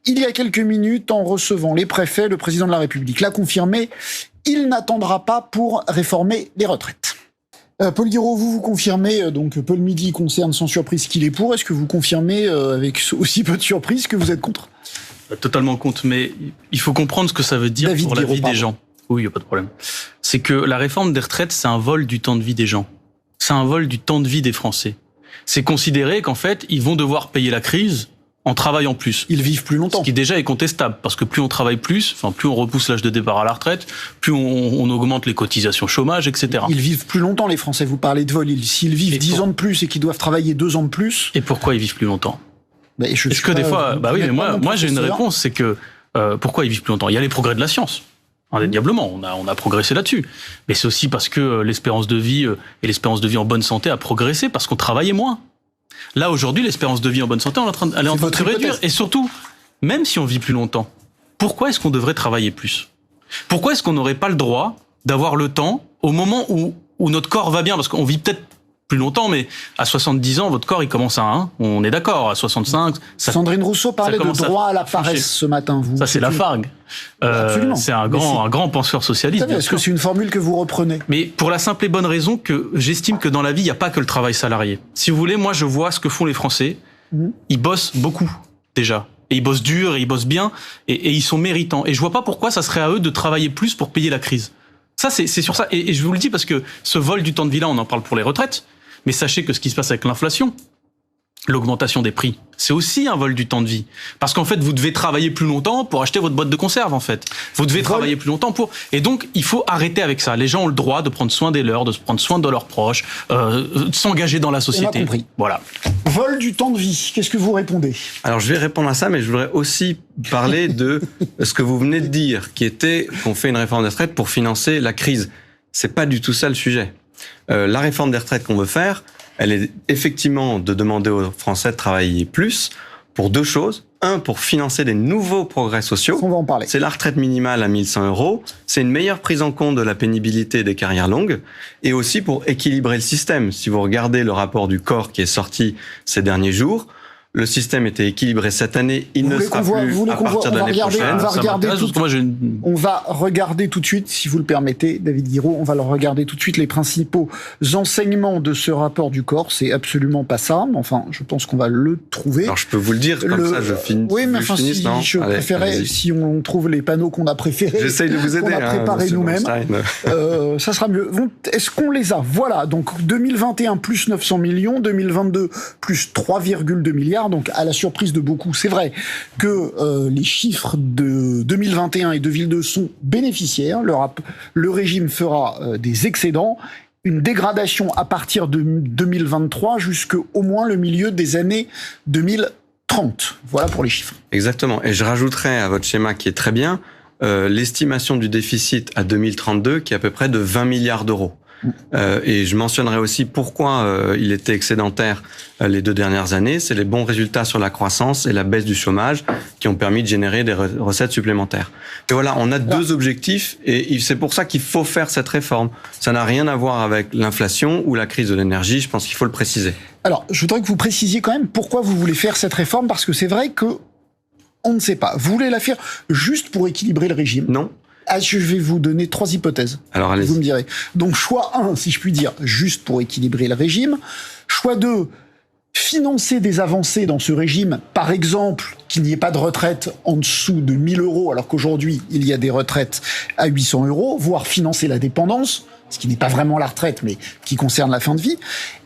il y a quelques minutes en recevant les préfets. Le président de la République l'a confirmé, il n'attendra pas pour réformer les retraites. Paul Guiraud, vous confirmez, donc Paul Midi concerne sans surprise qu'il est pour. Est-ce que vous confirmez avec aussi peu de surprise que vous êtes contre ? Totalement contre, mais il faut comprendre ce que ça veut dire David pour la Guiraud, vie des gens. Oui, il n'y a pas de problème. C'est que la réforme des retraites, c'est un vol du temps de vie des gens. C'est un vol du temps de vie des Français. C'est considérer qu'en fait, ils vont devoir payer la crise en travaillant plus. Ils vivent plus longtemps. Ce qui déjà est contestable, parce que plus on travaille plus, plus on repousse l'âge de départ à la retraite, plus on augmente les cotisations chômage, etc. Ils vivent plus longtemps, les Français. Vous parlez de vol. S'ils vivent 10 ans de plus et qu'ils doivent travailler 2 ans de plus... Et pourquoi ils vivent plus longtemps ? Est-ce que des fois... oui, mais moi j'ai une réponse, c'est que pourquoi ils vivent plus longtemps ? Il y a les progrès de la science. Indéniablement, on a progressé là-dessus. Mais c'est aussi parce que l'espérance de vie et l'espérance de vie en bonne santé a progressé parce qu'on travaillait moins. Là, aujourd'hui, l'espérance de vie en bonne santé, elle est en train de se réduire. Et surtout, même si on vit plus longtemps, pourquoi est-ce qu'on devrait travailler plus ? Pourquoi est-ce qu'on n'aurait pas le droit d'avoir le temps au moment où notre corps va bien ? Parce qu'on vit peut-être plus longtemps, mais à 70 ans, votre corps, il commence à 1. On est d'accord, à 65... Sandrine Rousseau parlait de droit à la paresse ce matin. Ça, c'est Lafargue. C'est un grand penseur socialiste. Est-ce que c'est une formule que vous reprenez ? Mais pour la simple et bonne raison que j'estime que dans la vie, il n'y a pas que le travail salarié. Si vous voulez, moi, je vois ce que font les Français. Ils bossent beaucoup, déjà. Et ils bossent dur, et ils bossent bien, et ils sont méritants. Et je vois pas pourquoi ça serait à eux de travailler plus pour payer la crise. Ça, c'est sur ça. Et je vous le dis parce que ce vol du temps de vie-là, on en parle pour les retraites. Mais sachez que ce qui se passe avec l'inflation, l'augmentation des prix, c'est aussi un vol du temps de vie. Parce qu'en fait, vous devez travailler plus longtemps pour acheter votre boîte de conserve, en fait. Vous devez travailler plus longtemps pour... Et donc, il faut arrêter avec ça. Les gens ont le droit de prendre soin des leurs, de se prendre soin de leurs proches, de s'engager dans la société. On a compris. Voilà. Vol du temps de vie, qu'est-ce que vous répondez ? Alors, je vais répondre à ça, mais je voudrais aussi parler de ce que vous venez de dire, qui était qu'on fait une réforme des retraites pour financer la crise. C'est pas du tout ça le sujet. La réforme des retraites qu'on veut faire, elle est effectivement de demander aux Français de travailler plus pour 2 choses. 1, pour financer des nouveaux progrès sociaux. On va en parler. C'est la retraite minimale à 1 100 €. C'est une meilleure prise en compte de la pénibilité des carrières longues. Et aussi pour équilibrer le système. Si vous regardez le rapport du COR qui est sorti ces derniers jours, le système était équilibré cette année, il ne sera plus à partir de l'année prochaine. On va regarder tout de suite, si vous le permettez, David Guiraud, on va leur regarder tout de suite les principaux enseignements de ce rapport du COR. C'est absolument pas ça, mais enfin, je pense qu'on va le trouver. Alors je peux vous le dire, comme ça je finis. Oui, mais enfin, je préférais, si on trouve les panneaux qu'on a préférés, j'essaye de vous aider, qu'on a préparés nous-mêmes, ça sera mieux. Est-ce qu'on les a ? Voilà, donc 2021 plus 900 millions, 2022 plus 3,2 milliards. Donc, à la surprise de beaucoup, c'est vrai que les chiffres de 2021 et 2022 sont bénéficiaires. Le régime fera des excédents, une dégradation à partir de 2023 jusqu'au moins le milieu des années 2030. Voilà pour les chiffres. Exactement. Et je rajouterai à votre schéma qui est très bien, l'estimation du déficit à 2032 qui est à peu près de 20 milliards d'euros. Et je mentionnerai aussi pourquoi il était excédentaire les 2 dernières années. C'est les bons résultats sur la croissance et la baisse du chômage qui ont permis de générer des recettes supplémentaires. Et voilà, on a 2 objectifs et c'est pour ça qu'il faut faire cette réforme. Ça n'a rien à voir avec l'inflation ou la crise de l'énergie, je pense qu'il faut le préciser. Alors, je voudrais que vous précisiez quand même pourquoi vous voulez faire cette réforme, parce que c'est vrai que on ne sait pas. Vous voulez la faire juste pour équilibrer le régime ? Non. Je vais vous donner 3 hypothèses. Alors, allez-y. Vous me direz. Donc, choix 1, si je puis dire, juste pour équilibrer le régime. Choix 2, financer des avancées dans ce régime. Par exemple, qu'il n'y ait pas de retraite en dessous de 1 000 €, alors qu'aujourd'hui, il y a des retraites à 800 €, voire financer la dépendance, ce qui n'est pas vraiment la retraite, mais qui concerne la fin de vie.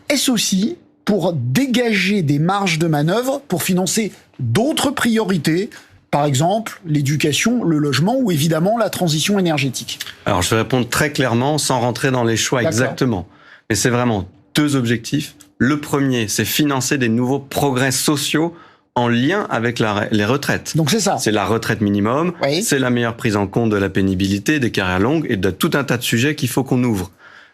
Est-ce aussi pour dégager des marges de manœuvre pour financer d'autres priorités, par exemple, l'éducation, le logement ou évidemment la transition énergétique? Alors, je vais répondre très clairement sans rentrer dans les choix exactement. Mais c'est vraiment 2 objectifs. Le premier, c'est financer des nouveaux progrès sociaux en lien avec les retraites. Donc c'est ça. C'est la retraite minimum, oui. C'est la meilleure prise en compte de la pénibilité, des carrières longues et de tout un tas de sujets qu'il faut qu'on ouvre.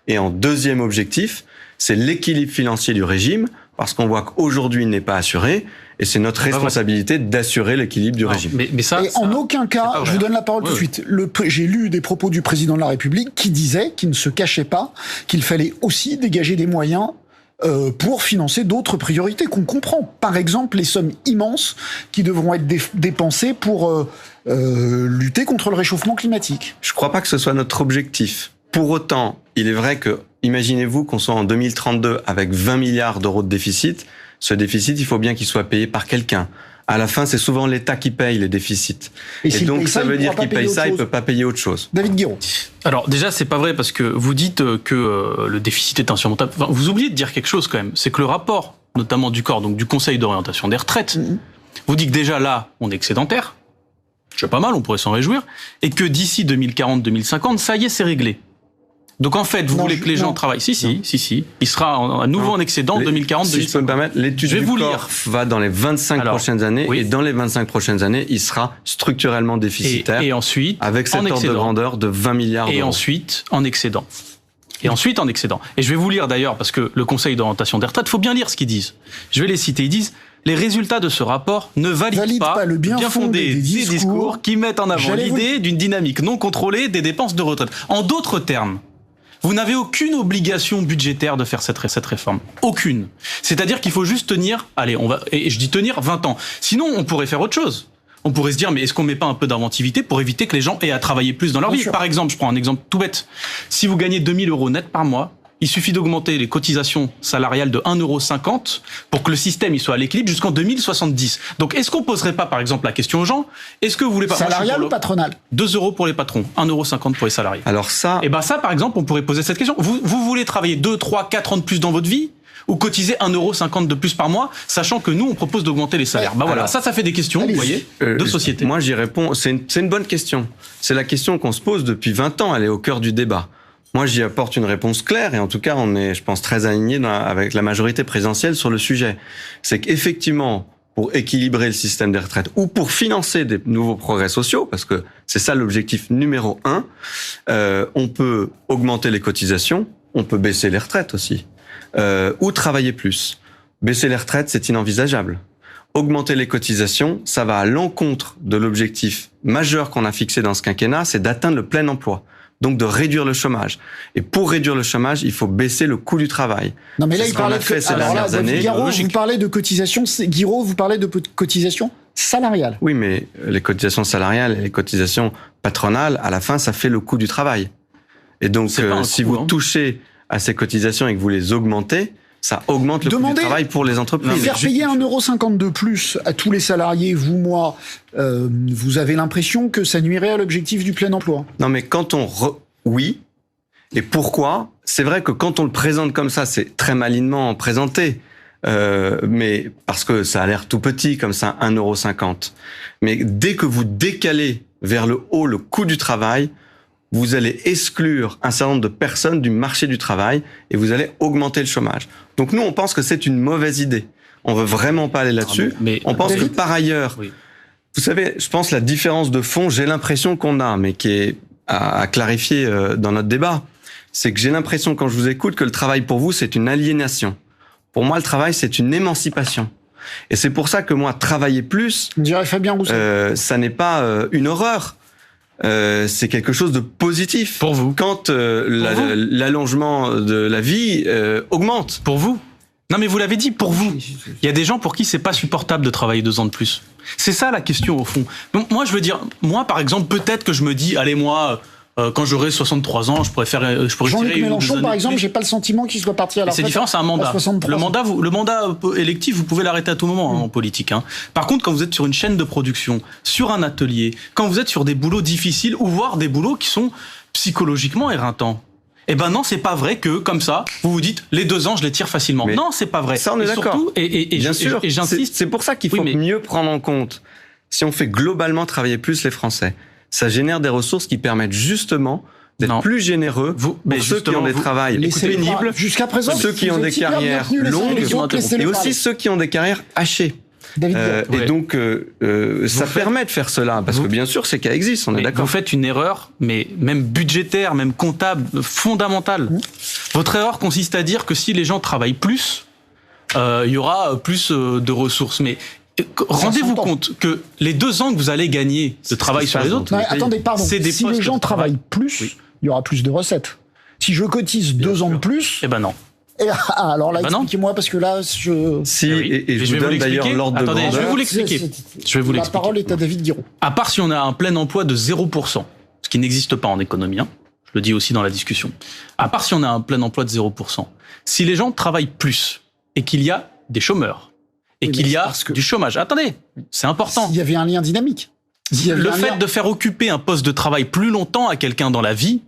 Et en deuxième objectif, c'est l'équilibre financier du régime, parce qu'on voit qu'aujourd'hui il n'est pas assuré, et c'est notre responsabilité d'assurer l'équilibre du régime. Mais ça, et en aucun cas, je vous donne la parole tout de suite, j'ai lu des propos du président de la République qui disait, qui ne se cachait pas, qu'il fallait aussi dégager des moyens pour financer d'autres priorités qu'on comprend. Par exemple, les sommes immenses qui devront être dépensées pour lutter contre le réchauffement climatique. Je crois pas que ce soit notre objectif. Pour autant, il est vrai que, imaginez-vous qu'on soit en 2032 avec 20 milliards d'euros de déficit. Ce déficit, il faut bien qu'il soit payé par quelqu'un. À la fin, c'est souvent l'État qui paye les déficits. Et donc, ça veut dire qu'il paye ça, il peut pas payer autre chose. David Guiraud. Alors déjà, c'est pas vrai parce que vous dites que le déficit est insurmontable. Enfin, vous oubliez de dire quelque chose quand même. C'est que le rapport, notamment du COR, donc du Conseil d'orientation des retraites, vous dit que déjà là, on est excédentaire. C'est pas mal, on pourrait s'en réjouir. Et que d'ici 2040-2050, ça y est, c'est réglé. Donc en fait, vous voulez que les gens travaillent. Si. Il sera à nouveau en excédent en 2040. Si je peux me permettre, l'étude du COR va dans les 25 prochaines années. Oui. Et dans les 25 prochaines années, il sera structurellement déficitaire. Et ensuite, avec cet ordre de grandeur de 20 milliards d'euros. Et ensuite, en excédent. Et je vais vous lire d'ailleurs, parce que le Conseil d'orientation des retraites, il faut bien lire ce qu'ils disent. Je vais les citer. Ils disent: les résultats de ce rapport ne valident pas le bien fondé des discours qui mettent en avant l'idée d'une dynamique non contrôlée des dépenses de retraite. En d'autres termes, vous n'avez aucune obligation budgétaire de faire cette réforme. Aucune. C'est-à-dire qu'il faut juste tenir, et je dis tenir 20 ans. Sinon, on pourrait faire autre chose. On pourrait se dire, mais est-ce qu'on met pas un peu d'inventivité pour éviter que les gens aient à travailler plus dans leur vie? Par exemple, je prends un exemple tout bête. Si vous gagnez 2000 € net par mois, il suffit d'augmenter les cotisations salariales de 1,50 € pour que le système il soit à l'équilibre jusqu'en 2070. Donc, est-ce qu'on poserait pas, par exemple, la question aux gens, est-ce que vous voulez pas... Salarial ou patronal? 2 € pour les patrons, 1,50 € pour les salariés. Alors ça... Et ça, par exemple, on pourrait poser cette question. Vous voulez travailler 2, 3, 4 ans de plus dans votre vie ou cotiser 1,50 € de plus par mois, sachant que nous, on propose d'augmenter les salaires? Voilà, ça fait des questions, vous voyez, de société. Moi, j'y réponds, c'est une bonne question. C'est la question qu'on se pose depuis 20 ans, elle est au cœur du débat. Moi, j'y apporte une réponse claire et en tout cas, on est, je pense, très alignés avec la majorité présidentielle sur le sujet. C'est qu'effectivement, pour équilibrer le système des retraites ou pour financer des nouveaux progrès sociaux, parce que c'est ça l'objectif numéro 1, on peut augmenter les cotisations, on peut baisser les retraites aussi, ou travailler plus. Baisser les retraites, c'est inenvisageable. Augmenter les cotisations, ça va à l'encontre de l'objectif majeur qu'on a fixé dans ce quinquennat, c'est d'atteindre le plein emploi. Donc de réduire le chômage. Et pour réduire le chômage, il faut baisser le coût du travail. Non mais là, il parlait de Guiraud, vous parlez de cotisations. Guiraud, vous parlez de cotisations salariales. Oui, mais les cotisations salariales et les cotisations patronales, à la fin, ça fait le coût du travail. Et donc, si vous touchez à ces cotisations et que vous les augmentez, ça augmente le coût du travail pour les entreprises. Faire payer 1,50 € de plus à tous les salariés, vous, moi, vous avez l'impression que ça nuirait à l'objectif du plein emploi? Non, mais quand oui. Et pourquoi? C'est vrai que quand on le présente comme ça, c'est très malignement présenté. Mais parce que ça a l'air tout petit, comme ça, 1,50 €. Mais dès que vous décalez vers le haut le coût du travail, vous allez exclure un certain nombre de personnes du marché du travail et vous allez augmenter le chômage. Donc nous, on pense que c'est une mauvaise idée. On veut vraiment pas aller là-dessus. On pense que par ailleurs, vous savez, je pense la différence de fond, j'ai l'impression qu'on a, mais qui est à clarifier dans notre débat, c'est que j'ai l'impression quand je vous écoute que le travail pour vous, c'est une aliénation. Pour moi, le travail, c'est une émancipation. Et c'est pour ça que moi, travailler plus, on dirait Fabien Roussel, ça n'est pas une horreur. C'est quelque chose de positif. Pour vous. Quand l'allongement de la vie augmente. Pour vous. Non mais vous l'avez dit, pour vous. Il y a des gens pour qui c'est pas supportable de travailler 2 ans de plus. C'est ça la question au fond. Donc moi je veux dire, moi par exemple, peut-être que je me dis, allez moi, quand j'aurai 63 ans, je pourrais Jean-Luc Mélenchon par exemple, j'ai pas le sentiment qu'il soit parti à la retraite. C'est différent, c'est un mandat. Le mandat électif, vous pouvez l'arrêter à tout moment en politique. Par contre, quand vous êtes sur une chaîne de production, sur un atelier, quand vous êtes sur des boulots difficiles ou voire des boulots qui sont psychologiquement éreintants, eh ben non, c'est pas vrai que comme ça, vous vous dites les 2 ans, je les tire facilement. Mais non, c'est pas vrai. Ça, on est d'accord. Et bien sûr, et j'insiste. C'est pour ça qu'il faut mieux prendre en compte. Si on fait globalement travailler plus les Français, ça génère des ressources qui permettent justement d'être plus généreux pour ceux qui ont des travails pénibles, jusqu'à présent, ceux qui ont des carrières longues et aussi ceux qui ont des carrières hachées. Et donc, ça permet de faire cela, parce que bien sûr, ces cas existent, on est d'accord. Vous faites une erreur, mais même budgétaire, même comptable, fondamentale. Votre erreur consiste à dire que si les gens travaillent plus, il y aura plus de ressources. Mais rendez-vous compte que les 2 ans que vous allez gagner de travail sur les autres... Non, attendez, pardon. Si les gens travaillent plus, il y aura plus de recettes. Si je cotise 2 ans de plus... Eh ben non. Alors là, Bah non. expliquez-moi, parce que là, je... Si, Oui. et je vous donne d'ailleurs l'ordre de Attendez, je vais grandeur. vous l'expliquer. Je vais vous La l'expliquer. parole est à David Guiraud. À part si on a un plein emploi de 0%, ce qui n'existe pas en économie, hein, je le dis aussi dans la discussion. À part si on a un plein emploi de 0%, si les gens travaillent plus et qu'il y a des chômeurs et Oui, qu'il mais y a parce que- du chômage, attendez, c'est important. S'il y avait un lien dynamique. S'il y avait Le un fait lien- de faire occuper un poste de travail plus longtemps à quelqu'un dans la vie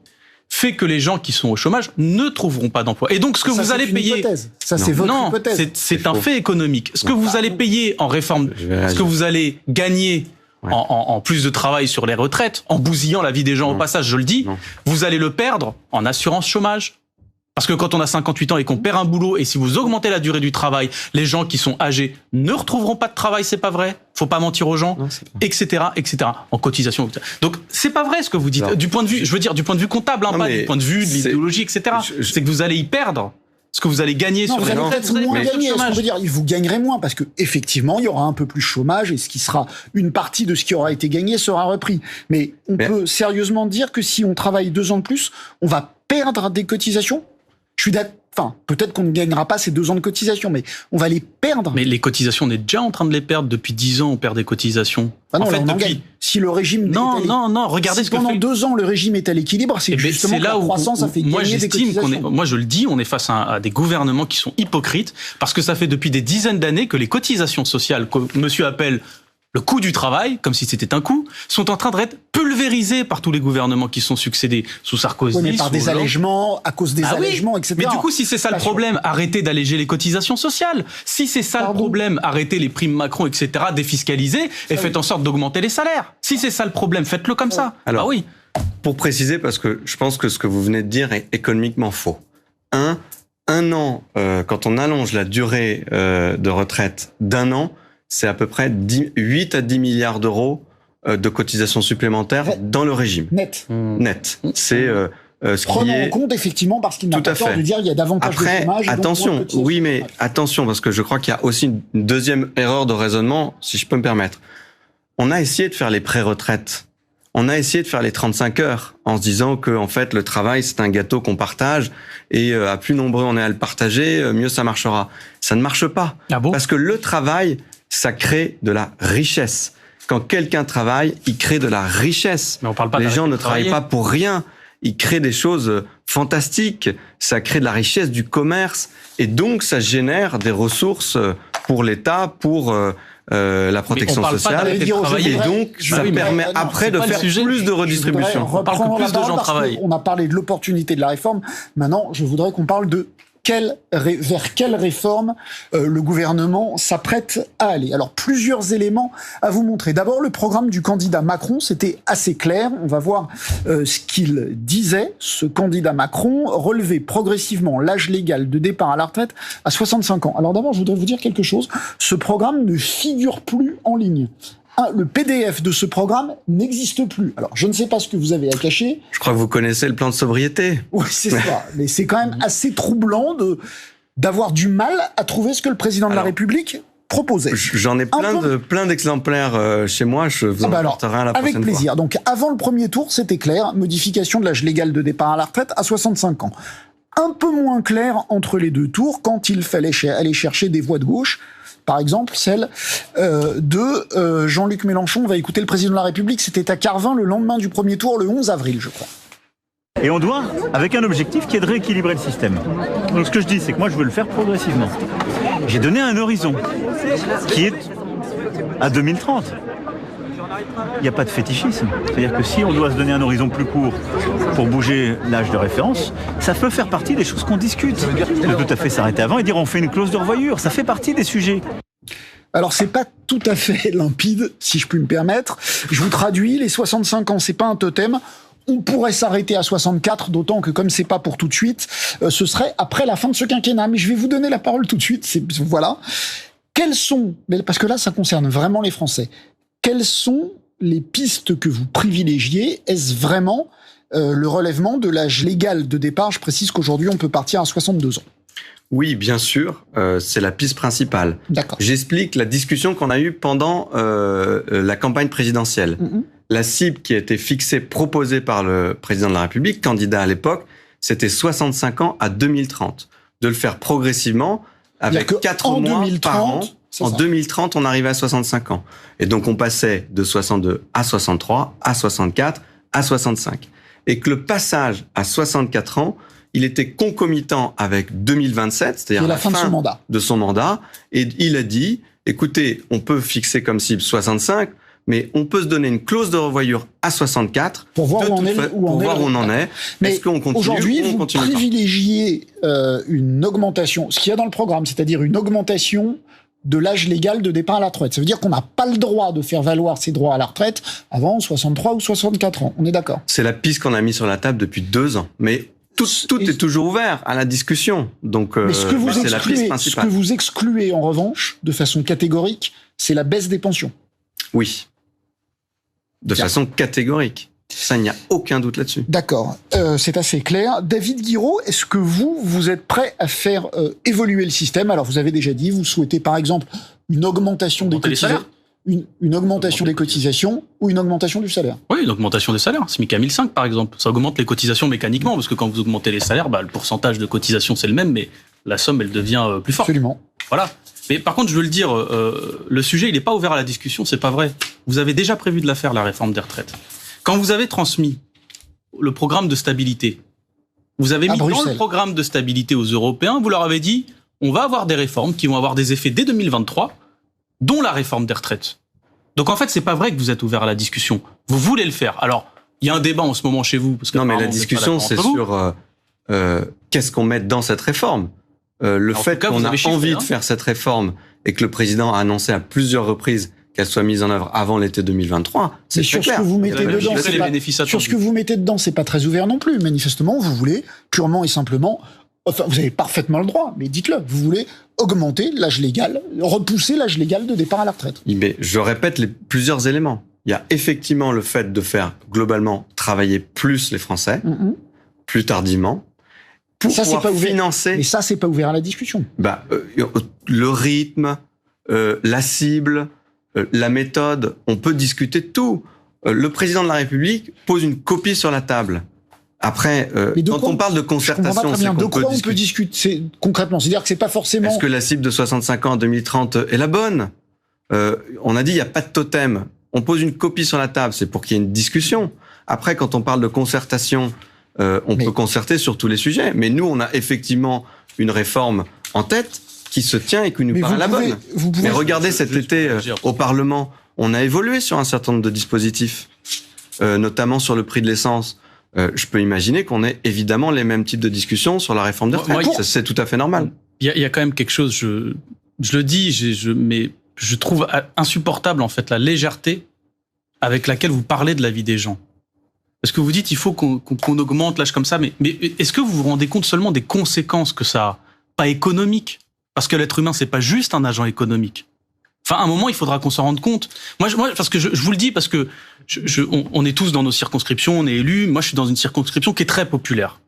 fait que les gens qui sont au chômage ne trouveront pas d'emploi. Et donc, ce que Ça, vous c'est allez une payer... hypothèse. Ça, Non. c'est votre Non, hypothèse. c'est C'est un faux. fait économique. Ce que vous allez payer en réforme, Je vais ce que réagir. vous allez gagner Ouais. en plus de travail sur les retraites, en bousillant la vie des gens au Non. passage, je le dis, Non. vous allez le perdre en assurance chômage. Parce que quand on a 58 ans et qu'on perd un boulot, et si vous augmentez la durée du travail, les gens qui sont âgés ne retrouveront pas de travail, c'est pas vrai. Faut pas mentir aux gens, Non, c'est pas- etc. En cotisation. Donc, c'est pas vrai ce que vous dites. Non. Du point de vue, je veux dire, du point de vue comptable, hein, Non, pas mais du point de vue de c'est- l'idéologie, etc. je- C'est que vous allez y perdre ce que vous allez gagner Non, sur vous les allez retraites. peut-être Vous allez moins perdre le gagner. Ce qu'on chômage. veut dire, vous gagnerez moins parce que effectivement, il y aura un peu plus de chômage et ce qui sera une partie de ce qui aura été gagné sera repris. Mais on peut sérieusement dire que si on travaille 2 ans de plus, on va perdre des cotisations. Je suis d'accord. Enfin, peut-être qu'on ne gagnera pas ces 2 ans de cotisation, mais on va les perdre. Mais les cotisations, on est déjà en train de les perdre. Depuis 10 ans, on perd des cotisations. Ah non, en là, fait, on en depuis... gagne. Si le régime Non, est à non, regardez si ce que pendant fait... 2 ans le régime est à l'équilibre, c'est Eh ben, justement c'est que là la où, croissance a fait moi gagner des j'estime qu'on cotisations. est, moi je le dis, on est face à des gouvernements qui sont hypocrites parce que ça fait depuis des dizaines d'années que les cotisations sociales que monsieur appelle le coût du travail, comme si c'était un coût, sont en train d'être pulvérisées par tous les gouvernements qui sont succédés sous Sarkozy. Oui, mais par sous des Hollande. allègements, à cause des Ah oui, allègements, etc. Mais du coup, si c'est ça le Pas sûr. problème, arrêtez d'alléger les cotisations sociales. Si c'est ça Pardon. le problème, arrêtez les primes Macron, etc., défiscalisez et faites en sorte d'augmenter les salaires. Si c'est ça le problème, faites-le comme ça. Alors, Ah oui. Pour préciser, parce que je pense que ce que vous venez de dire est économiquement faux. Un an, quand on allonge la durée de retraite d'un an, c'est à peu près 8 à 10 milliards d'euros de cotisations supplémentaires Ouais. dans le régime Net. net. C'est ce qui Prenons en est... compte, effectivement, parce qu'il n'a Tout pas à tort fait. de dire qu'il y a davantage de Après, chômage. et donc moins de attention, cotisations. oui, mais attention, parce que je crois qu'il y a aussi une deuxième erreur de raisonnement, si je peux me permettre. On a essayé de faire les pré-retraites. On a essayé de faire les 35 heures en se disant que, en fait, le travail, c'est un gâteau qu'on partage et à plus nombreux on est à le partager, mieux ça marchera. Ça ne marche pas. Ah bon? Parce que le travail, ça crée de la richesse. Quand quelqu'un travaille, il crée de la richesse. Mais on parle pas Les d'arrêter gens de ne travaillent travailler. pas pour rien. Ils créent des choses fantastiques. Ça crée de la richesse du commerce. Et donc, ça génère des ressources pour l'État, pour la protection parle pas sociale. d'arrêter de travailler. Et donc, Je ça voudrais- permet non, après c'est de pas le faire sujet. plus de redistribution. On parle que plus de gens travaillent. On a parlé de l'opportunité de la réforme. Maintenant, je voudrais qu'on parle de vers quelle réforme le gouvernement s'apprête à aller. Alors, plusieurs éléments à vous montrer. D'abord, le programme du candidat Macron, c'était assez clair. On va voir ce qu'il disait, ce candidat Macron, relever progressivement l'âge légal de départ à la retraite à 65 ans. Alors d'abord, je voudrais vous dire quelque chose. Ce programme ne figure plus en ligne. Le PDF de ce programme n'existe plus. Alors, je ne sais pas ce que vous avez à cacher. Je crois que vous connaissez le plan de sobriété. Oui, c'est ça. Mais c'est quand même assez troublant d'avoir du mal à trouver ce que le président de la Alors, République proposait. J'en ai plein d'exemplaires chez moi. Je vous en apporterai un la prochaine avec plaisir. fois. Donc, avant le premier tour, c'était clair. Modification de l'âge légal de départ à la retraite à 65 ans. Un peu moins clair entre les deux tours quand il fallait aller chercher des voix de gauche. Par exemple, celle de Jean-Luc Mélenchon. On va écouter le président de la République. C'était à Carvin le lendemain du premier tour, le 11 avril, je crois. Et on doit, avec un objectif qui est de rééquilibrer le système. Donc ce que je dis, c'est que moi je veux le faire progressivement. J'ai donné un horizon qui est à 2030. Il n'y a pas de fétichisme. C'est-à-dire que si on doit se donner un horizon plus court pour bouger l'âge de référence, ça peut faire partie des choses qu'on discute. On peut tout à fait s'arrêter avant et dire on fait une clause de revoyure. Ça fait partie des sujets. Alors, c'est pas tout à fait limpide, si je puis me permettre. Je vous traduis, les 65 ans, c'est pas un totem. On pourrait s'arrêter à 64, d'autant que comme c'est pas pour tout de suite, ce serait après la fin de ce quinquennat. Mais je vais vous donner la parole tout de suite. Voilà. Quelles sont, parce que là, ça concerne vraiment les Français, quelles sont les pistes que vous privilégiez? Est-ce vraiment le relèvement de l'âge légal de départ? Je précise qu'aujourd'hui, on peut partir à 62 ans. Oui, bien sûr, c'est la piste principale. D'accord. J'explique la discussion qu'on a eue pendant la campagne présidentielle. La cible qui a été fixée, proposée par le président de la République, candidat à l'époque, c'était 65 ans à 2030. de le faire progressivement avec 4 mois 2030, par an. En ça. 2030, on arrivait à 65 ans. Et donc, on passait de 62 à 63, à 64, à 65. Et que le passage à 64 ans, il était concomitant avec 2027, c'est-à-dire la fin de son mandat. Et il a dit, écoutez, on peut fixer comme cible 65, mais on peut se donner une clause de revoyure à 64 pour voir où on en est. Mais est-ce qu'on continue aujourd'hui, ou on vous continue pas privilégiez une augmentation, ce qu'il y a dans le programme, c'est-à-dire une augmentation de l'âge légal de départ à la retraite. Ça veut dire qu'on n'a pas le droit de faire valoir ses droits à la retraite avant 63 ou 64 ans. On est d'accord? C'est la piste qu'on a mise sur la table depuis 2 ans. Mais tout est toujours ouvert à la discussion. Donc, mais ce que c'est la piste principale. Ce que vous excluez, en revanche, de façon catégorique, c'est la baisse des pensions. Oui. De façon catégorique. Ça, il n'y a aucun doute là-dessus. D'accord, c'est assez clair. David Guiraud, est-ce que vous êtes prêt à faire évoluer le système? Alors, vous avez déjà dit, vous souhaitez par exemple une augmentation des cotisations, une augmentation des cotisations ou une augmentation du salaire? Oui, une augmentation des salaires. SMIC à 1005, par exemple. Ça augmente les cotisations mécaniquement, parce que quand vous augmentez les salaires, le pourcentage de cotisation, c'est le même, mais la somme, elle devient plus forte. Absolument. Voilà. Mais par contre, je veux le dire, le sujet, il n'est pas ouvert à la discussion, c'est pas vrai. Vous avez déjà prévu de la faire, la réforme des retraites. Quand vous avez transmis le programme de stabilité, vous avez mis dans le programme de stabilité aux Européens, vous leur avez dit, on va avoir des réformes qui vont avoir des effets dès 2023, dont la réforme des retraites. Donc en fait, c'est pas vrai que vous êtes ouvert à la discussion. Vous voulez le faire. Alors, il y a un débat en ce moment chez vous. Parce que non, mais la discussion, c'est sur qu'est-ce qu'on met dans cette réforme. Le fait qu'on a envie de faire cette réforme et que le président a annoncé à plusieurs reprises qu'elle soit mise en œuvre avant l'été dedans, c'est très clair. Sur ce que vous mettez dedans, c'est pas très ouvert non plus. Manifestement, vous voulez purement et simplement, enfin, vous avez parfaitement le droit, mais dites-le, vous voulez augmenter l'âge légal, repousser l'âge légal de départ à la retraite. Mais je répète plusieurs éléments. Il y a effectivement le fait de faire globalement travailler plus les Français, plus tardivement, pour pouvoir financer. Mais ça, c'est pas ouvert à la discussion. Le rythme, la cible, la méthode, on peut discuter de tout. Le président de la République pose une copie sur la table. Après, quand on parle de concertation, c'est de quoi on peut discuter concrètement? C'est-à-dire que c'est pas forcément... Est-ce que la cible de 65 ans en 2030 est la bonne? On a dit il n'y a pas de totem. On pose une copie sur la table, c'est pour qu'il y ait une discussion. Après, quand on parle de concertation, on peut concerter sur tous les sujets. Mais nous, on a effectivement une réforme en tête qui se tient et qui nous paraît la bonne. Mais regardez, cet été, au Parlement, on a évolué sur un certain nombre de dispositifs, notamment sur le prix de l'essence. Je peux imaginer qu'on ait évidemment les mêmes types de discussions sur la réforme des retraites. C'est tout à fait normal. Il y a quand même quelque chose, je le dis, mais je trouve insupportable, en fait, la légèreté avec laquelle vous parlez de la vie des gens. Parce que vous dites, il faut qu'on augmente l'âge comme ça, mais est-ce que vous vous rendez compte seulement des conséquences que ça a? Pas économiques. Parce que l'être humain, c'est pas juste un agent économique. Enfin, à un moment, il faudra qu'on s'en rende compte. Moi, parce que je vous le dis, parce que on est tous dans nos circonscriptions, on est élus. Moi, je suis dans une circonscription qui est très populaire.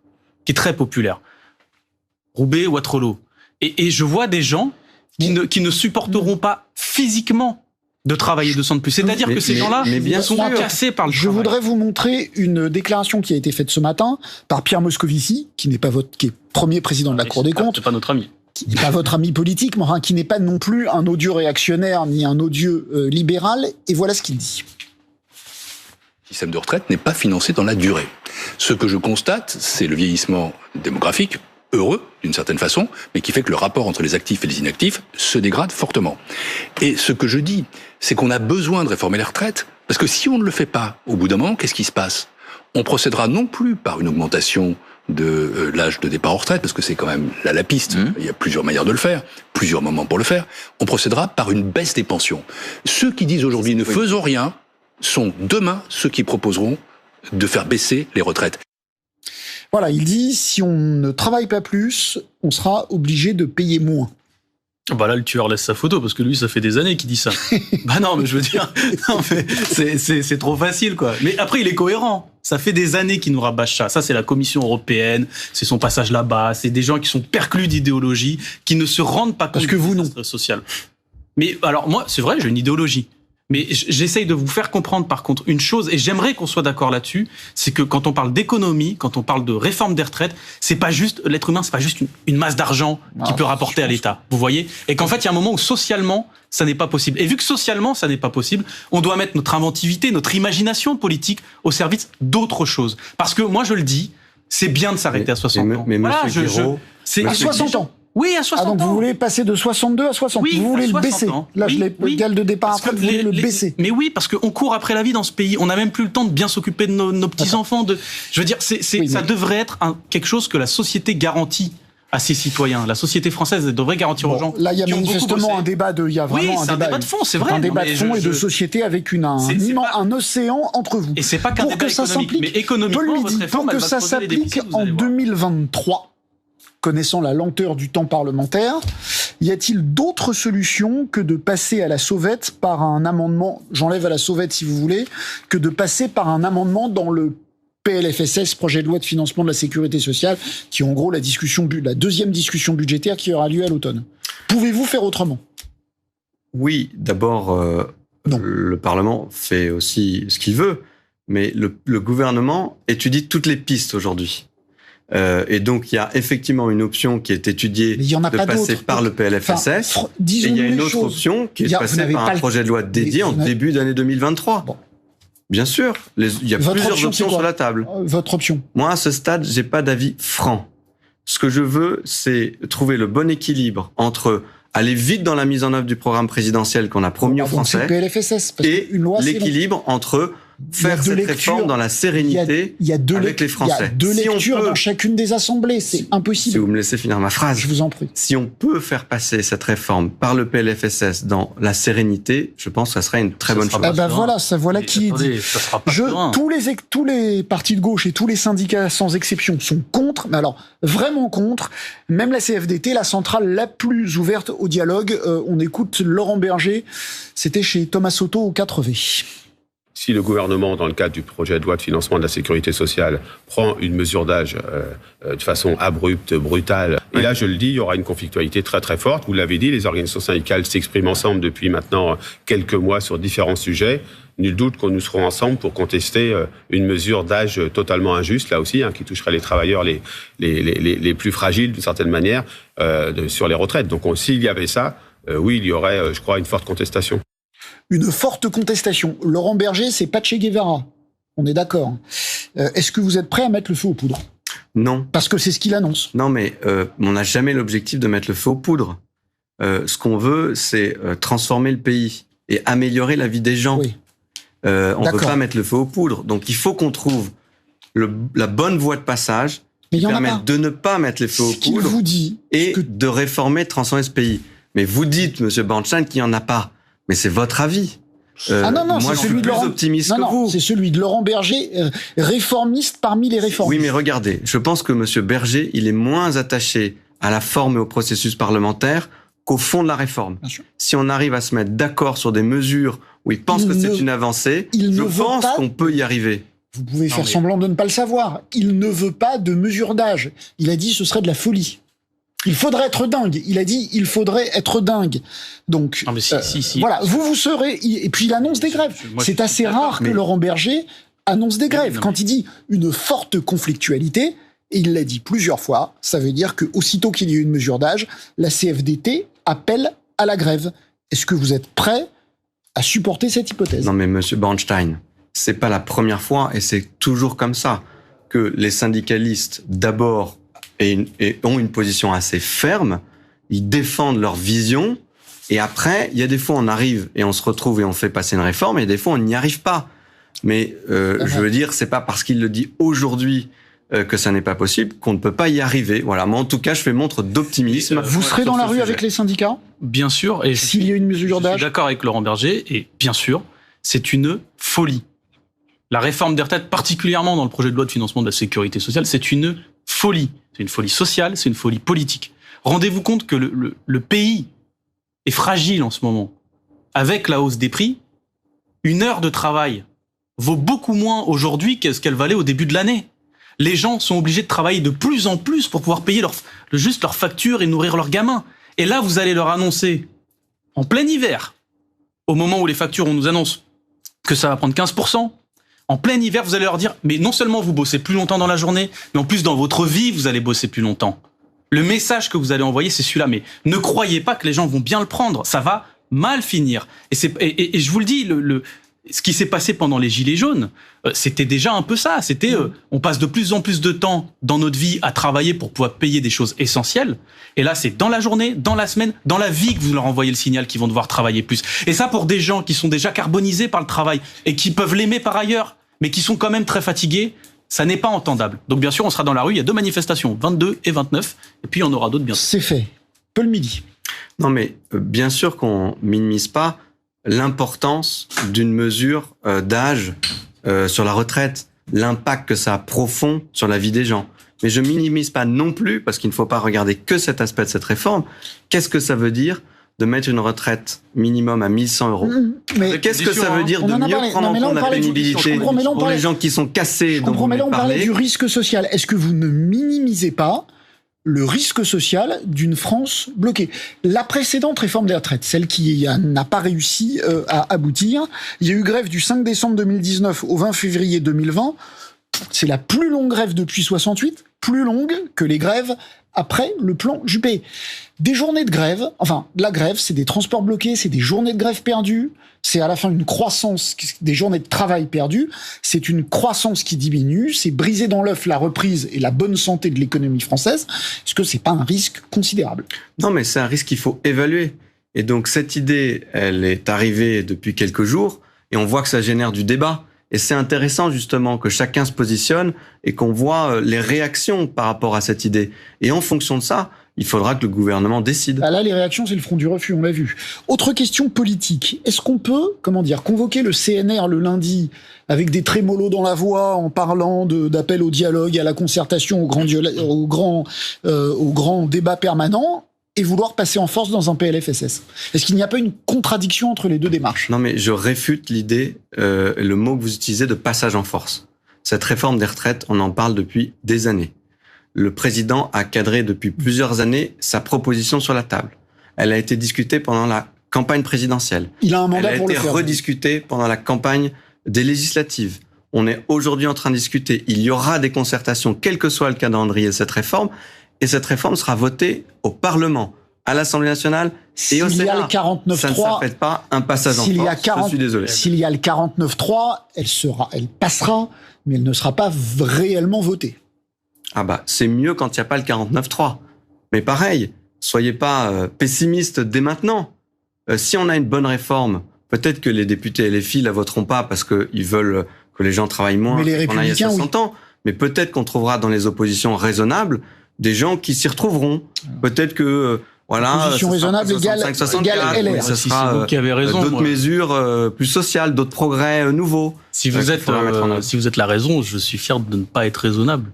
Roubaix, Wattrelos. Et je vois des gens qui ne supporteront pas physiquement de travailler 200 de plus. C'est-à-dire que ces gens-là sont cassés par le travail. Je voudrais vous montrer une déclaration qui a été faite ce matin par Pierre Moscovici, qui est premier président de la Cour des comptes. C'est pas notre ami. Qui n'est pas votre ami politique, mais qui n'est pas non plus un odieux réactionnaire ni un odieux libéral. Et voilà ce qu'il dit. Le système de retraite n'est pas financé dans la durée. Ce que je constate, c'est le vieillissement démographique, heureux d'une certaine façon, mais qui fait que le rapport entre les actifs et les inactifs se dégrade fortement. Et ce que je dis, c'est qu'on a besoin de réformer les retraites, parce que si on ne le fait pas, au bout d'un moment, qu'est-ce qui se passe? On procédera non plus par une augmentation de l'âge de départ en retraite, parce que c'est quand même là la piste. Il y a plusieurs manières de le faire, plusieurs moments pour le faire. On procédera par une baisse des pensions. Ceux qui disent aujourd'hui ne faisons rien sont demain ceux qui proposeront de faire baisser les retraites. Voilà, il dit, si on ne travaille pas plus, on sera obligé de payer moins. Bah là, le tueur laisse sa photo, parce que lui, ça fait des années qu'il dit ça. Bah non, mais je veux dire, non, mais c'est trop facile, quoi. Mais après, il est cohérent. Ça fait des années qu'il nous rabâche ça. Ça, c'est la Commission européenne, c'est son passage là-bas, c'est des gens qui sont perclus d'idéologie, qui ne se rendent pas compte que vous, du social. Mais alors, moi, c'est vrai, j'ai une idéologie. Mais j'essaye de vous faire comprendre, par contre, une chose, et j'aimerais qu'on soit d'accord là-dessus, c'est que quand on parle d'économie, quand on parle de réforme des retraites, c'est pas juste, l'être humain, c'est pas juste une masse d'argent qui peut rapporter à l'État. Vous voyez? Et qu'en fait, il y a un moment où socialement, ça n'est pas possible. Et vu que socialement, ça n'est pas possible, on doit mettre notre inventivité, notre imagination politique au service d'autre chose. Parce que moi, je le dis, c'est bien de s'arrêter à 60 ans. Mais voilà, monsieur Guiraud, c'est À 60 ans. Oui, à 60 ans. Donc vous voulez passer de 62 à 60. Oui, vous voulez à le 60 baisser. ans. L'âge légal de départ Parce après, que vous voulez le baisser. Mais oui, parce qu'on court après la vie dans ce pays. On n'a même plus le temps de bien s'occuper de nos petits-enfants. Je veux dire, ça devrait être quelque chose que la société garantit à ses citoyens. La société française devrait garantir aux gens. Là, il y a qui ont manifestement beaucoup bossé. un débat de. Il y a vraiment Oui, c'est un débat de fond, c'est vrai. Un débat Non, de mais fond et de société avec un océan entre vous. Et c'est pas qu'un pour débat que ça économique, s'implique. mais économiquement, Paul votre Midi, réforme, pour que elle va ça creuser les s'applique déficits, vous en allez voir. 2023, connaissant la lenteur du temps parlementaire, y a-t-il d'autres solutions que de passer à la sauvette par un amendement, j'enlève à la sauvette si vous voulez, que de passer par un amendement dans le PLFSS, projet de loi de financement de la sécurité sociale, qui est en gros la deuxième discussion budgétaire qui aura lieu à l'automne. Pouvez-vous faire autrement? Oui, d'abord, le Parlement fait aussi ce qu'il veut, mais le gouvernement étudie toutes les pistes aujourd'hui. Et donc, il y a effectivement une option qui est étudiée de passer par le PLFSS. Et il y a une autre option qui est de passer par un projet de loi dédié en début d'année 2023. Bon. Bien sûr, il y a plusieurs options sur la table. Votre option? Moi, à ce stade, j'ai pas d'avis franc. Ce que je veux, c'est trouver le bon équilibre entre aller vite dans la mise en œuvre du programme présidentiel qu'on a promis aux Français et l'équilibre entre faire cette réforme dans la sérénité avec les Français. Il y a deux lectures dans chacune des assemblées, c'est impossible. Si vous me laissez finir ma phrase. Je vous en prie. Si on peut faire passer cette réforme par le PLFSS dans la sérénité, je pense que ça serait une très bonne chose. Voilà qui est dit. Tous les partis de gauche et tous les syndicats, sans exception, sont contre, mais alors vraiment contre. Même la CFDT, la centrale la plus ouverte au dialogue. On écoute Laurent Berger, c'était chez Thomas Soto au 4V. Si le gouvernement, dans le cadre du projet de loi de financement de la sécurité sociale, prend une mesure d'âge de façon abrupte, brutale, et là, je le dis, il y aura une conflictualité très très forte. Vous l'avez dit, les organisations syndicales s'expriment ensemble depuis maintenant quelques mois sur différents sujets. Nul doute qu'on nous serons ensemble pour contester une mesure d'âge totalement injuste, là aussi, qui toucherait les travailleurs les plus fragiles, d'une certaine manière, sur les retraites. Donc, s'il y avait ça, oui, il y aurait, je crois, une forte contestation. Une forte contestation. Laurent Berger, c'est pas Che Guevara. On est d'accord. Est-ce que vous êtes prêt à mettre le feu aux poudres? Non. Parce que c'est ce qu'il annonce. Non, mais on n'a jamais l'objectif de mettre le feu aux poudres. Ce qu'on veut, c'est transformer le pays et améliorer la vie des gens. Oui. On ne veut pas mettre le feu aux poudres. Donc, il faut qu'on trouve la bonne voie de passage qui permette de ne pas mettre les feux aux poudres et de réformer, de transformer ce pays. Mais vous dites, monsieur Bernstein, qu'il n'y en a pas. Mais c'est votre avis. Non, moi, c'est celui de Laurent. Optimiste que vous. C'est celui de Laurent Berger, réformiste parmi les réformistes. Oui, mais regardez, je pense que monsieur Berger, il est moins attaché à la forme et au processus parlementaire qu'au fond de la réforme. Si on arrive à se mettre d'accord sur des mesures où il pense que c'est une avancée, je pense qu'on peut y arriver. Vous pouvez faire semblant de ne pas le savoir. Il ne veut pas de mesure d'âge. Il a dit ce serait de la folie. Il faudrait être dingue. Il a dit il faudrait être dingue. Donc voilà, vous serez. Et puis il annonce des grèves. C'est assez rare que Laurent Berger annonce des grèves. Quand il dit une forte conflictualité, et il l'a dit plusieurs fois, ça veut dire que aussitôt qu'il y a une mesure d'âge, la CFDT appelle à la grève. Est-ce que vous êtes prêt à supporter cette hypothèse? Non mais monsieur Bernstein, c'est pas la première fois et c'est toujours comme ça que les syndicalistes d'abord et ont une position assez ferme, ils défendent leur vision, et après, il y a des fois on arrive et on se retrouve et on fait passer une réforme, et des fois on n'y arrive pas. Mais je veux dire, c'est pas parce qu'il le dit aujourd'hui que ça n'est pas possible qu'on ne peut pas y arriver. Voilà, moi en tout cas, je fais montre d'optimisme. Vous serez dans la rue avec les syndicats? Bien sûr. Et s'il y a une mesure d'âge? Je suis d'accord avec Laurent Berger, et bien sûr, c'est une folie. La réforme des retraites, particulièrement dans le projet de loi de financement de la sécurité sociale, c'est une folie. C'est une folie sociale, c'est une folie politique. Rendez-vous compte que le pays est fragile en ce moment. Avec la hausse des prix, une heure de travail vaut beaucoup moins aujourd'hui qu'est-ce qu'elle valait au début de l'année. Les gens sont obligés de travailler de plus en plus pour pouvoir payer juste leurs factures et nourrir leurs gamins. Et là, vous allez leur annoncer, en plein hiver, au moment où les factures, on nous annonce que ça va prendre 15%, en plein hiver, vous allez leur dire, mais non seulement vous bossez plus longtemps dans la journée, mais en plus dans votre vie, vous allez bosser plus longtemps. Le message que vous allez envoyer, c'est celui-là. Mais ne croyez pas que les gens vont bien le prendre. Ça va mal finir. Et je vous le dis, ce qui s'est passé pendant les Gilets jaunes, c'était déjà un peu ça. C'était, on passe de plus en plus de temps dans notre vie à travailler pour pouvoir payer des choses essentielles. Et là, c'est dans la journée, dans la semaine, dans la vie que vous leur envoyez le signal qu'ils vont devoir travailler plus. Et ça, pour des gens qui sont déjà carbonisés par le travail et qui peuvent l'aimer par ailleurs, mais qui sont quand même très fatigués, ça n'est pas entendable. Donc bien sûr, on sera dans la rue, il y a 2 manifestations, 22 et 29, et puis il y en aura d'autres bientôt. C'est fait. Paul Midi. Non mais bien sûr qu'on minimise pas l'importance d'une mesure d'âge sur la retraite, l'impact que ça a profond sur la vie des gens. Mais je minimise pas non plus, parce qu'il ne faut pas regarder que cet aspect de cette réforme, qu'est-ce que ça veut dire de mettre une retraite minimum à 1 100 euros. Mais qu'est-ce que ça veut dire de mieux prendre en compte la pénibilité pour les gens qui sont cassés? Je comprends, mais là on parlait du risque social. Est-ce que vous ne minimisez pas le risque social d'une France bloquée? La précédente réforme des retraites, celle qui n'a pas réussi à aboutir, il y a eu grève du 5 décembre 2019 au 20 février 2020. C'est la plus longue grève depuis 68, plus longue que les grèves après le plan Juppé. Des journées de grève, enfin, la grève, c'est des transports bloqués, c'est des journées de grève perdues, c'est à la fin une croissance, des journées de travail perdues, c'est une croissance qui diminue, c'est briser dans l'œuf la reprise et la bonne santé de l'économie française. Est-ce que c'est pas un risque considérable? Non, mais c'est un risque qu'il faut évaluer. Et donc, cette idée, elle est arrivée depuis quelques jours, et on voit que ça génère du débat. Et c'est intéressant justement que chacun se positionne et qu'on voit les réactions par rapport à cette idée. Et en fonction de ça, il faudra que le gouvernement décide. Là, les réactions, c'est le front du refus, on l'a vu. Autre question politique. Est-ce qu'on peut, convoquer le CNR le lundi avec des trémolos dans la voix en parlant d'appel au dialogue, à la concertation, au grand débat permanent et vouloir passer en force dans un PLFSS? Est-ce qu'il n'y a pas une contradiction entre les deux démarches? Non, mais je réfute l'idée, le mot que vous utilisez de passage en force. Cette réforme des retraites, on en parle depuis des années. Le président a cadré depuis plusieurs années sa proposition sur la table. Elle a été discutée pendant la campagne présidentielle. Il a un mandat pour le faire. Elle a été rediscutée pendant la campagne des législatives. On est aujourd'hui en train de discuter. Il y aura des concertations, quel que soit le calendrier de cette réforme. Et cette réforme sera votée au Parlement, à l'Assemblée nationale et au Sénat. Ça ne s'appelle pas un passage en force, je suis désolé. S'il y a le 49.3, elle passera, mais elle ne sera pas réellement votée. Ah bah, c'est mieux quand il n'y a pas le 49.3. Mais pareil, soyez pas pessimistes dès maintenant. Si on a une bonne réforme, peut-être que les députés LFI la voteront pas parce qu'ils veulent que les gens travaillent moins, mais les qu'on aille à 60 oui. ans. Mais peut-être qu'on trouvera dans les oppositions raisonnables des gens qui s'y retrouveront. Peut-être que opposition raisonnable égale LR. Ça sera vous qui avez raison, d'autres mesures plus sociales, d'autres progrès nouveaux. Si vous êtes la raison, je suis fier de ne pas être raisonnable.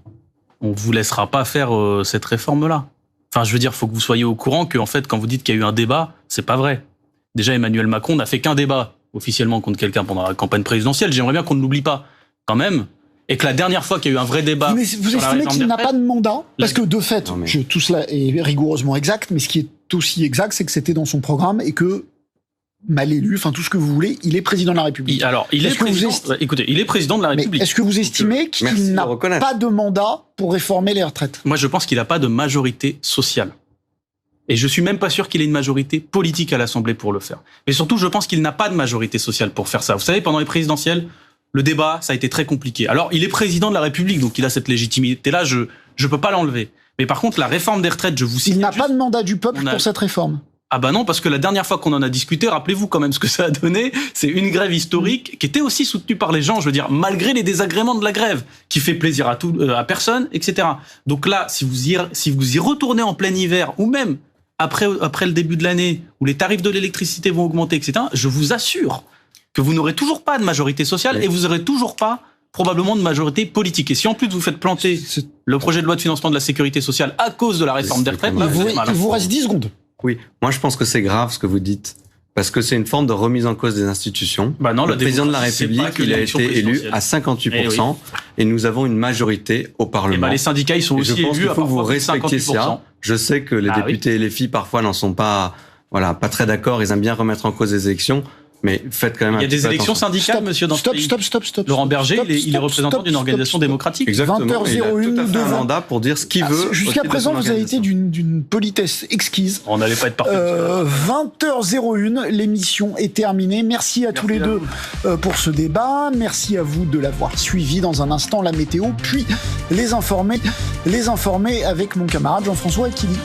On vous laissera pas faire cette réforme-là. Enfin, je veux dire, faut que vous soyez au courant que, en fait, quand vous dites qu'il y a eu un débat, c'est pas vrai. Déjà, Emmanuel Macron n'a fait qu'un débat officiellement contre quelqu'un pendant la campagne présidentielle. J'aimerais bien qu'on ne l'oublie pas, quand même. Et que la dernière fois qu'il y a eu un vrai débat... Mais vous estimez qu'il n'a pas de mandat? Parce que, de fait, tout cela est rigoureusement exact, mais ce qui est aussi exact, c'est que c'était dans son programme et que, mal élu, enfin tout ce que vous voulez, il est président de la République. Écoutez, il est président de la République. Mais est-ce que vous estimez qu'il n'a pas de mandat pour réformer les retraites? Moi, je pense qu'il n'a pas de majorité sociale. Et je suis même pas sûr qu'il ait une majorité politique à l'Assemblée pour le faire. Mais surtout, je pense qu'il n'a pas de majorité sociale pour faire ça. Vous savez, pendant les présidentielles, le débat, ça a été très compliqué. Alors, il est président de la République, donc il a cette légitimité-là, je peux pas l'enlever. Mais par contre, la réforme des retraites, je vous cite... Il n'a pas de mandat du peuple pour cette réforme. Ah bah non, parce que la dernière fois qu'on en a discuté, rappelez-vous quand même ce que ça a donné, c'est une grève historique qui était aussi soutenue par les gens, je veux dire, malgré les désagréments de la grève, qui fait plaisir à personne, etc. Donc là, si vous y retournez en plein hiver, ou même après le début de l'année, où les tarifs de l'électricité vont augmenter, etc., je vous assure que vous n'aurez toujours pas de majorité sociale et vous n'aurez toujours pas probablement de majorité politique. Et si en plus vous faites planter le projet de loi de financement de la sécurité sociale à cause de la réforme des retraites, il vous reste 10 secondes. Oui, moi je pense que c'est grave ce que vous dites, parce que c'est une forme de remise en cause des institutions. Bah non, le président de la République, il a été élu à 58%, et nous avons une majorité au Parlement. Et les syndicats, ils sont aussi élus à 58%. Je pense qu'il faut que vous respectiez ça. Je sais que les députés LFI parfois n'en sont pas très d'accord, ils aiment bien remettre en cause les élections. Mais faites quand même un Il y a petit des peu élections attention. syndicales, monsieur, dans ce pays. Stop. Laurent Berger, Stop, il est représentant d'une organisation démocratique. Exactement. 20h01 Et il a tout à fait un devant. mandat pour dire ce qu'il veut. Jusqu'à aussi de présent, son vous avez été organisation. d'une politesse exquise. On n'allait pas être parfait. 20h01, l'émission est terminée. Merci à tous les à deux pour ce débat. Merci à vous de l'avoir suivi. Dans un instant, la météo, puis les informer avec mon camarade Jean-François Aquili.